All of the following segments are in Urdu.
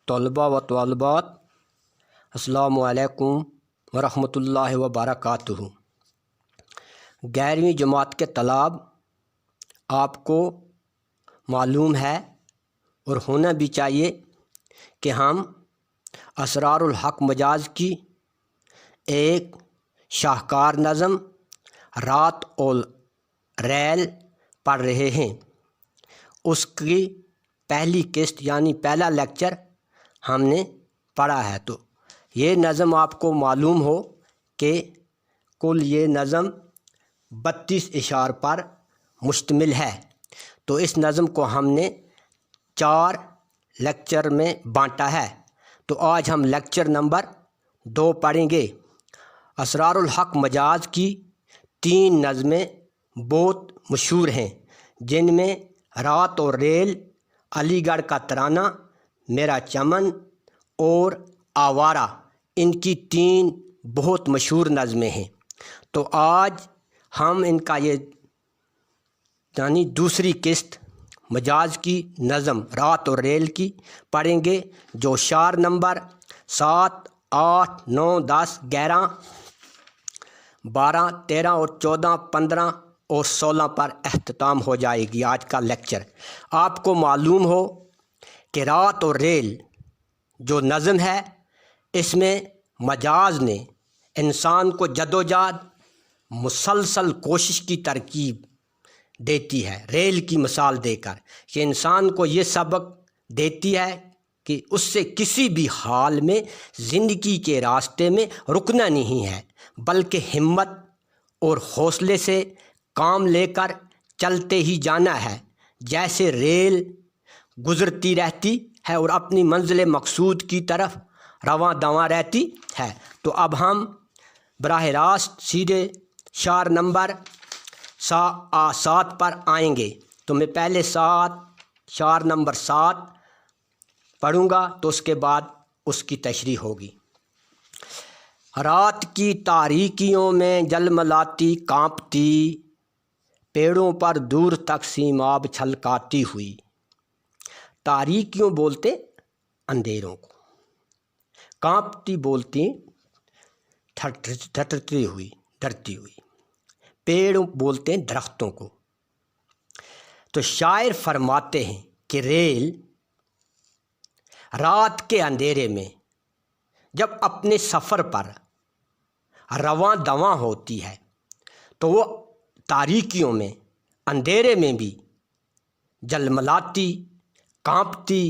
طلبہ و طالبات، السلام علیکم ورحمۃ اللہ وبرکاتہ۔ 11ویں جماعت کے طلاب، آپ کو معلوم ہے اور ہونا بھی چاہیے کہ ہم اسرار الحق مجاز کی ایک شاہکار نظم رات اور ریل پڑھ رہے ہیں۔ اس کی پہلی قسط یعنی پہلا لیکچر ہم نے پڑھا ہے، تو یہ نظم آپ کو معلوم ہو کہ کل یہ نظم 32 اشعار پر مشتمل ہے۔ تو اس نظم کو ہم نے 4 لیکچر میں بانٹا ہے، تو آج ہم لیکچر نمبر 2 پڑھیں گے۔ اسرار الحق مجاز کی 3 نظمیں بہت مشہور ہیں، جن میں رات اور ریل، علی گڑھ کا ترانہ، میرا چمن اور آوارہ، ان کی 3 بہت مشہور نظمیں ہیں۔ تو آج ہم ان کا یہ یعنی دوسری قسط مجاز کی نظم رات اور ریل کی پڑھیں گے، جو اشعار نمبر 7، 8، 9، 10، 11، 12، 13 اور 14، 15 اور 16 پر اختتام ہو جائے گی آج کا لیکچر۔ آپ کو معلوم ہو کہ رات اور ریل جو نظم ہے، اس میں مجاز نے انسان کو جدوجہد مسلسل کوشش کی ترکیب دیتی ہے، ریل کی مثال دے کر، کہ انسان کو یہ سبق دیتی ہے کہ اس سے کسی بھی حال میں زندگی کے راستے میں رکنا نہیں ہے، بلکہ ہمت اور حوصلے سے کام لے کر چلتے ہی جانا ہے، جیسے ریل گزرتی رہتی ہے اور اپنی منزل مقصود کی طرف رواں دواں رہتی ہے۔ تو اب ہم براہ راست سیدھے اشعار نمبر 7 پر آئیں گے۔ تو میں پہلے اشعار نمبر 7 پڑھوں گا، تو اس کے بعد اس کی تشریح ہوگی۔ رات کی تاریکیوں میں جلملاتی کانپتی، پیڑوں پر دور تک سیماب چھلکاتی ہوئی۔ تاریکیوں بولتے اندھیروں کو، کانپتی بولتی ڈرتی ہوئی، پیڑ بولتے ہیں درختوں کو۔ تو شاعر فرماتے ہیں کہ ریل رات کے اندھیرے میں جب اپنے سفر پر رواں دواں ہوتی ہے، تو وہ تاریکیوں میں، اندھیرے میں بھی جلملاتی، کانپتی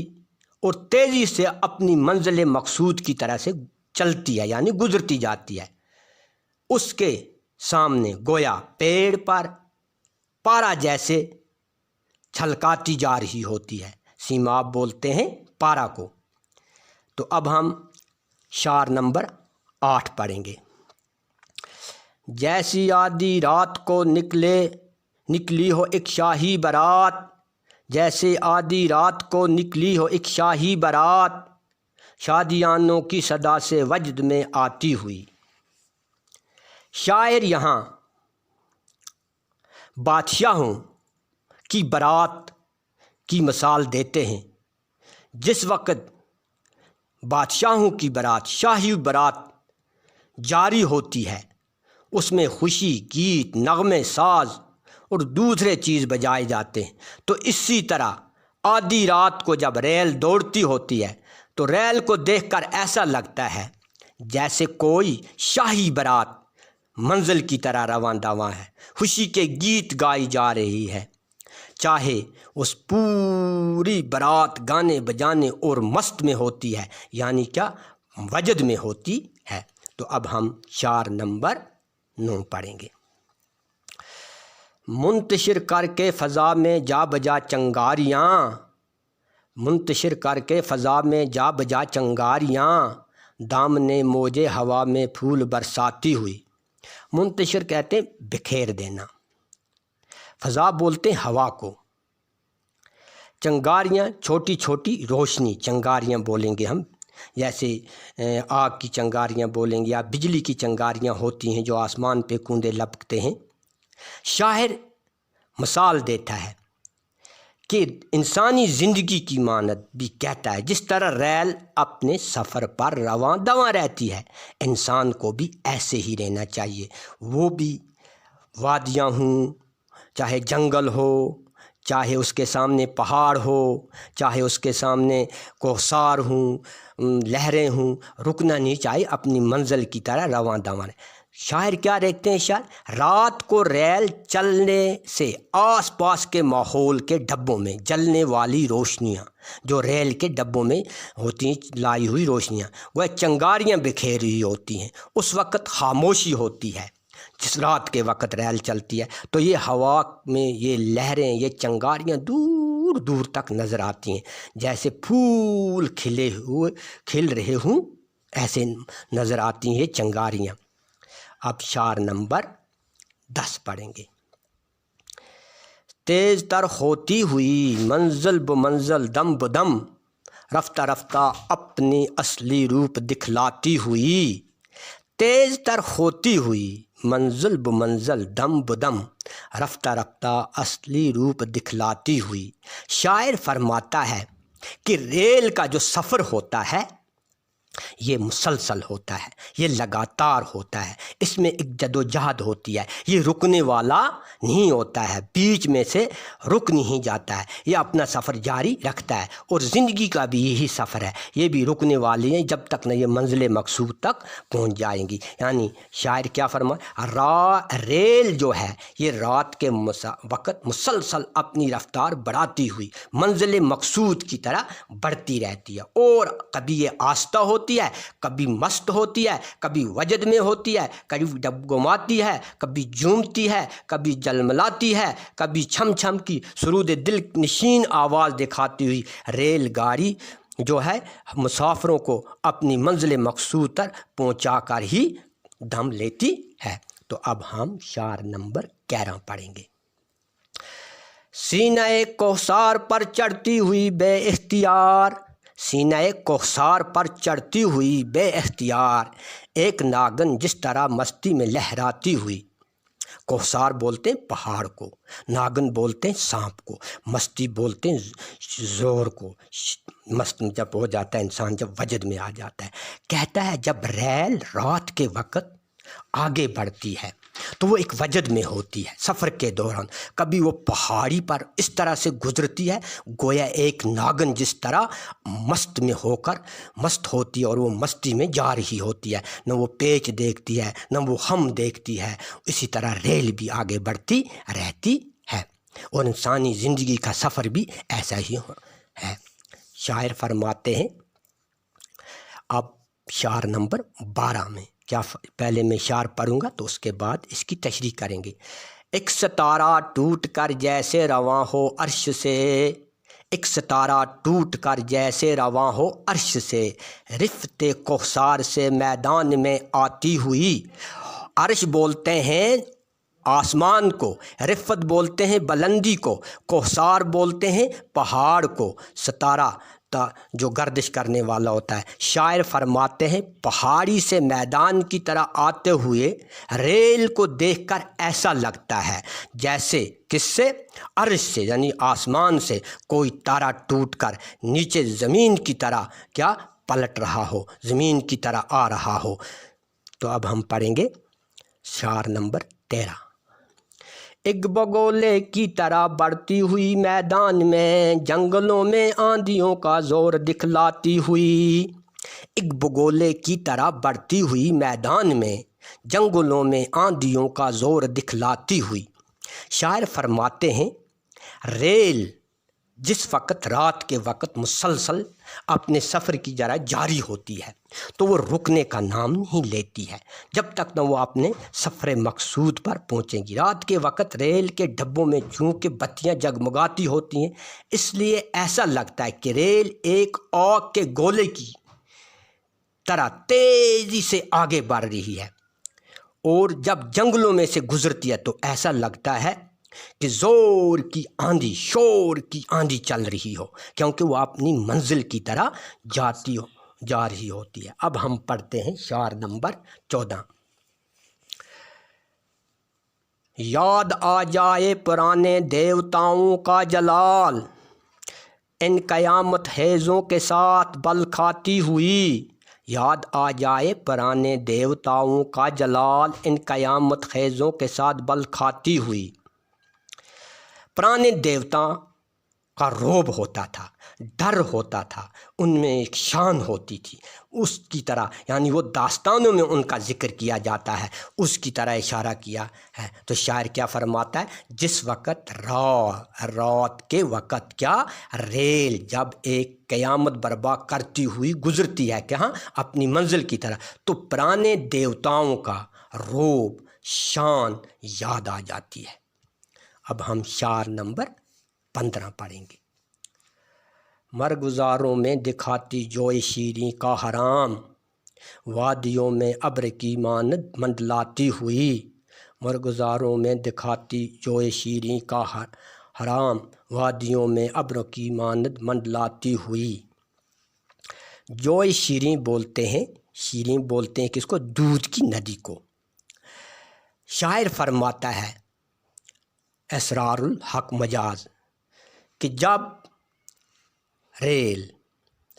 اور تیزی سے اپنی منزل مقصود کی طرح سے چلتی ہے، یعنی گزرتی جاتی ہے۔ اس کے سامنے گویا پیڑ پر پارا جیسے چھلکاتی جا رہی ہوتی ہے، سیماب بولتے ہیں پارا کو۔ تو اب ہم اشعار نمبر 8 پڑھیں گے۔ جیسی آدھی رات کو نکلی ہو ایک شاہی بارات، جیسے آدھی رات کو نکلی ہو ایک شاہی بارات، شادیانوں کی صدا سے وجد میں آتی ہوئی۔ شاعر یہاں بادشاہوں کی بارات کی مثال دیتے ہیں۔ جس وقت بادشاہوں کی بارات، شاہی بارات جاری ہوتی ہے، اس میں خوشی، گیت، نغمے ساز اور دوسرے چیز بجائے جاتے ہیں۔ تو اسی طرح آدھی رات کو جب ریل دوڑتی ہوتی ہے، تو ریل کو دیکھ کر ایسا لگتا ہے جیسے کوئی شاہی بارات منزل کی طرح رواں دواں ہے، خوشی کے گیت گائی جا رہی ہے، چاہے اس پوری بارات گانے بجانے اور مست میں ہوتی ہے، یعنی کیا، وجد میں ہوتی ہے۔ تو اب ہم اشعار نمبر 9 پڑھیں گے۔ منتشر کر کے فضا میں جا بجا چنگاریاں، منتشر کر کے فضا میں جا بجا چنگاریاں، دامنے موجے ہوا میں پھول برساتی ہوئی۔ منتشر کہتے ہیں بکھیر دینا، فضا بولتے ہیں ہوا کو، چنگاریاں چھوٹی چھوٹی روشنی، چنگاریاں بولیں گے ہم، جیسے آگ کی چنگاریاں بولیں گے یا بجلی کی چنگاریاں ہوتی ہیں جو آسمان پہ کوندے لپکتے ہیں۔ شاعر مثال دیتا ہے کہ انسانی زندگی کی مانند بھی کہتا ہے جس طرح ریل اپنے سفر پر رواں دواں رہتی ہے، انسان کو بھی ایسے ہی رہنا چاہیے۔ وہ بھی وادیاں ہوں، چاہے جنگل ہو، چاہے اس کے سامنے پہاڑ ہو، چاہے اس کے سامنے کوہسار ہوں، لہریں ہوں، رکنا نہیں چاہیے، اپنی منزل کی طرح رواں دواں رہے۔ شاعر کیا دیکھتے ہیں؟ شاعر رات کو ریل چلنے سے آس پاس کے ماحول کے ڈبوں میں جلنے والی روشنیاں، جو ریل کے ڈبوں میں ہوتی ہیں لائی ہوئی روشنیاں، وہ چنگاریاں بکھیری ہوئی ہوتی ہیں، اس وقت خاموشی ہوتی ہے جس رات کے وقت ریل چلتی ہے، تو یہ ہوا میں یہ لہریں، یہ چنگاریاں دور دور تک نظر آتی ہیں، جیسے پھول کھل رہے ہوں ایسے نظر آتی ہیں یہ چنگاریاں۔ اب شعر نمبر 10 پڑھیں گے۔ تیز تر ہوتی ہوئی منزل بمنزل دم بدم، رفتہ رفتہ اپنی اصلی روپ دکھلاتی ہوئی، تیز تر ہوتی ہوئی منزل بمنزل دم بدم، رفتہ رفتہ اصلی روپ دکھلاتی ہوئی۔ شاعر فرماتا ہے کہ ریل کا جو سفر ہوتا ہے یہ مسلسل ہوتا ہے، یہ لگاتار ہوتا ہے، اس میں ایک جد و جہد ہوتی ہے، یہ رکنے والا نہیں ہوتا ہے، بیچ میں سے رک نہیں جاتا ہے، یہ اپنا سفر جاری رکھتا ہے، اور زندگی کا بھی یہی سفر ہے، یہ بھی رکنے والی ہیں جب تک نہ یہ منزل مقصود تک پہنچ جائیں گی۔ یعنی شاعر کیا فرمائے؟ ریل جو ہے یہ رات کے وقت مسلسل اپنی رفتار بڑھاتی ہوئی منزل مقصود کی طرح بڑھتی رہتی ہے، اور کبھی یہ آہستہ ہوتی ہے، کبھی مست ہوتی ہے، کبھی وجد میں ہوتی ہے، کبھی ڈگمگاتی ہے، کبھی جھومتی ہے، کبھی جلملاتی ہے، کبھی چھم چھم کی سرود دل نشین آواز دکھاتی ہوئی ریل گاڑی جو ہے مسافروں کو اپنی منزل مقصود تک پہنچا کر ہی دم لیتی ہے۔ تو اب ہم شعر نمبر 11 پڑھیں گے۔ سینہ کوثر پر چڑھتی ہوئی بے اختیار، سینہ کوثر پر چڑھتی ہوئی بے اختیار، ایک ناگن جس طرح مستی میں لہراتی ہوئی۔ کوثر بولتے ہیں پہاڑ کو، ناگن بولتے ہیں سانپ کو، مستی بولتے ہیں زور کو، مست جب ہو جاتا ہے انسان، جب وجد میں آ جاتا ہے۔ کہتا ہے جب ریل رات کے وقت آگے بڑھتی ہے تو وہ ایک وجد میں ہوتی ہے، سفر کے دوران کبھی وہ پہاڑی پر اس طرح سے گزرتی ہے گویا ایک ناگن جس طرح مست میں ہو کر مست ہوتی ہے، اور وہ مستی میں جا رہی ہوتی ہے، نہ وہ پیچ دیکھتی ہے نہ وہ خم دیکھتی ہے۔ اسی طرح ریل بھی آگے بڑھتی رہتی ہے، اور انسانی زندگی کا سفر بھی ایسا ہی ہے۔ شاعر فرماتے ہیں، اب شعر نمبر 12 میں کیا، پہلے میں شعر پڑھوں گا تو اس کے بعد اس کی تشریح کریں گے۔ ایک ستارہ ٹوٹ کر جیسے رواں ہو عرش سے، ایک ستارہ ٹوٹ کر جیسے رواں ہو عرش سے، رفت کوثر سے میدان میں آتی ہوئی۔ عرش بولتے ہیں آسمان کو، رفت بولتے ہیں بلندی کو، کوثر بولتے ہیں پہاڑ کو، ستارہ جو گردش کرنے والا ہوتا ہے۔ شاعر فرماتے ہیں پہاڑی سے میدان کی طرح آتے ہوئے ریل کو دیکھ کر ایسا لگتا ہے جیسے کس سے؟ عرش سے، یعنی آسمان سے کوئی تارا ٹوٹ کر نیچے زمین کی طرح کیا پلٹ رہا ہو، زمین کی طرح آ رہا ہو۔ تو اب ہم پڑھیں گے شعر نمبر 13۔ ایک بگولے کی طرح بڑھتی ہوئی میدان میں، جنگلوں میں آندھیوں کا زور دکھلاتی ہوئی، ایک بگولے کی طرح بڑھتی ہوئی میدان میں، جنگلوں میں آندھیوں کا زور دکھلاتی ہوئی۔ شاعر فرماتے ہیں ریل جس وقت رات کے وقت مسلسل اپنے سفر کی جرا جاری ہوتی ہے تو وہ رکنے کا نام نہیں لیتی ہے جب تک نہ وہ اپنے سفر مقصود پر پہنچیں گی۔ رات کے وقت ریل کے ڈبوں میں چونکہ بتیاں جگمگاتی ہوتی ہیں، اس لیے ایسا لگتا ہے کہ ریل ایک آگ کے گولے کی طرح تیزی سے آگے بڑھ رہی ہے، اور جب جنگلوں میں سے گزرتی ہے تو ایسا لگتا ہے کہ زور کی آندھی، شور کی آندھی چل رہی ہو، کیونکہ وہ اپنی منزل کی طرح جا رہی ہوتی ہے۔ اب ہم پڑھتے ہیں شعر نمبر 14۔ یاد آ جائے پرانے دیوتاؤں کا جلال، ان قیامت خیزوں کے ساتھ بل کھاتی ہوئی، یاد آ جائے پرانے دیوتاؤں کا جلال ان قیامت خیزوں کے ساتھ بل کھاتی ہوئی۔ پرانے دیوتا کا رعب ہوتا تھا، ڈر ہوتا تھا، ان میں ایک شان ہوتی تھی، اس کی طرح یعنی وہ داستانوں میں ان کا ذکر کیا جاتا ہے، اس کی طرح اشارہ کیا ہے۔ تو شاعر کیا فرماتا ہے، جس وقت رات کے وقت کیا ریل جب ایک قیامت برپا کرتی ہوئی گزرتی ہے کہاں اپنی منزل کی طرح، تو پرانے دیوتاؤں کا رعب شان یاد آ جاتی ہے۔ اب ہم شعر نمبر 15 پڑھیں گے۔ مرگزاروں میں دکھاتی جوئے شیریں کا حرام، وادیوں میں ابر کی مانند منڈلاتی ہوئی۔ مرگزاروں میں دکھاتی جوئے شیریں کا حرام، وادیوں میں ابر کی مانند منڈلاتی ہوئی۔ جوئے شیریں بولتے ہیں، شیریں بولتے ہیں کس کو، دودھ کی ندی کو۔ شاعر فرماتا ہے اسرار الحق مجاز کہ جب ریل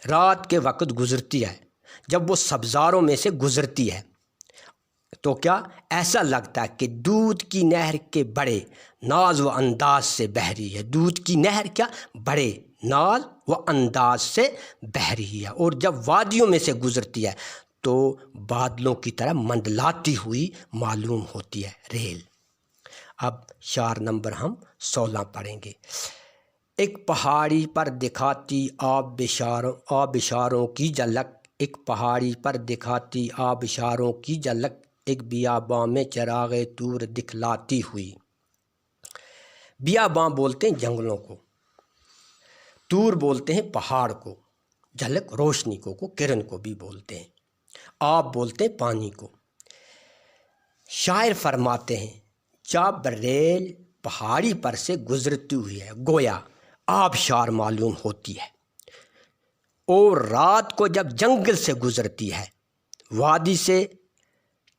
رات کے وقت گزرتی ہے، جب وہ سبزاروں میں سے گزرتی ہے تو کیا ایسا لگتا ہے کہ دودھ کی نہر کے بڑے ناز و انداز سے بہہ رہی ہے۔ دودھ کی نہر کیا بڑے ناز و انداز سے بہہ رہی ہے، اور جب وادیوں میں سے گزرتی ہے تو بادلوں کی طرح منڈلاتی ہوئی معلوم ہوتی ہے ریل۔ اب شعر نمبر ہم 16 پڑھیں گے۔ ایک پہاڑی پر دکھاتی آبشاروں کی جھلک، ایک پہاڑی پر دکھاتی آبشاروں کی جھلک، ایک بیاباں میں چراغ طور دکھلاتی ہوئی۔ بیاباں بولتے ہیں جنگلوں کو، طور بولتے ہیں پہاڑ کو، جھلک روشنی کو کرن کو بھی بولتے ہیں، آب بولتے ہیں پانی کو۔ شاعر فرماتے ہیں جب ریل پہاڑی پر سے گزرتی ہوئی ہے گویا آبشار معلوم ہوتی ہے، اور رات کو جب جنگل سے گزرتی ہے وادی سے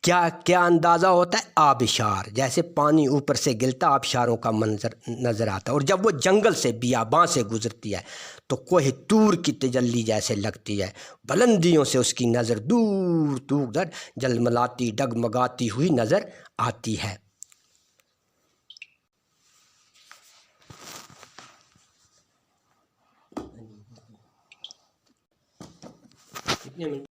کیا اندازہ ہوتا ہے، آبشار، جیسے پانی اوپر سے گرتا آبشاروں کا منظر نظر آتا ہے، اور جب وہ جنگل سے بیاباں سے گزرتی ہے تو کوہ طور کی تجلی جیسے لگتی ہے، بلندیوں سے اس کی نظر دور دور جلملاتی ڈگمگاتی ہوئی نظر آتی ہے۔